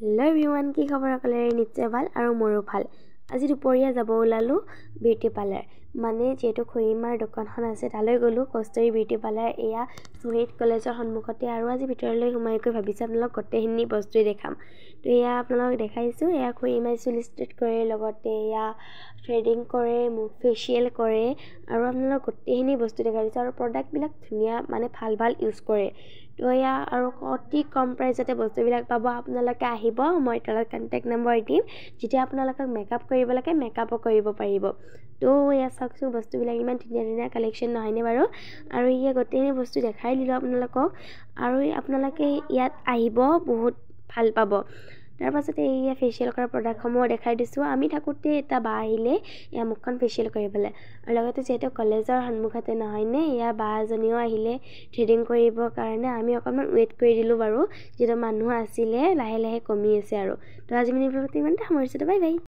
Hello' everyone, কি খবৰ? সকলোৰে নিশ্চয় ভাল আৰু মোৰো ভাল। আজি দুপৰীয়া যাব ওলালোঁ বিউটি পাৰ্লাৰ, মানে যিহেতু খুৰীমাৰ দোকানখন আছে তালৈ গ'লোঁ। কষ্টৰী বিউটি পাৰ্লাৰ এয়া শ্বহীদ কলেজৰ সন্মুখতে। আৰু আজি ভিতৰলৈ সোমাই গৈ ভাবিছোঁ আপোনালোক গোটেইখিনি বস্তুৱেই দেখাম। তো এয়া আপোনালোকক দেখাইছোঁ। এয়া খুৰীমাই চুল ষ্ট্ৰেট কৰে, লগতে এয়া থ্ৰেডিং কৰে, মুখ ফেচিয়েল কৰে, আৰু আপোনালোক গোটেইখিনি বস্তু দেখাই দিছোঁ। আৰু প্ৰডাক্টবিলাক ধুনীয়া, মানে ভাল ইউজ কৰে। তো এয়া আৰু অতি কম প্ৰাইচতে বস্তুবিলাক পাব। আপোনালোকে আহিব, মই তলত কণ্টেক্ট নম্বৰ দিম। যেতিয়া আপোনালোকক মেকআপ কৰিব লাগে মেকআপো কৰিব পাৰিব। তো এয়া চাওকচোন, বস্তুবিলাক ইমান ধুনীয়া ধুনীয়া কালেকশ্যন নহয়নে বাৰু? আৰু এয়া গোটেইখিনি বস্তু দেখাই দিলোঁ আপোনালোকক। আৰু আপোনালোকে ইয়াত আহিব, বহুত ভাল পাব। তাৰপাছতে এয়া ফেচিয়েল কৰা প্ৰডাক্টসমূহ দেখাই দিছোঁ। আমি থাকোঁতে এটা বা আহিলে এয়া মুখখন ফেচিয়েল কৰিবলৈ, আৰু লগতে যিহেতু কলেজৰ সন্মুখতে নহয়নে, এয়া বা এজনীও আহিলে থ্ৰেডিং কৰিবৰ কাৰণে। আমি অকণমান ৱেইট কৰি দিলোঁ বাৰু, যিহেতু মানুহ আছিলে, লাহে লাহে কমি আছে আৰু। তো আজি মিনি ব্লগটো ইমানতে সামৰিছোঁ। Bye bye.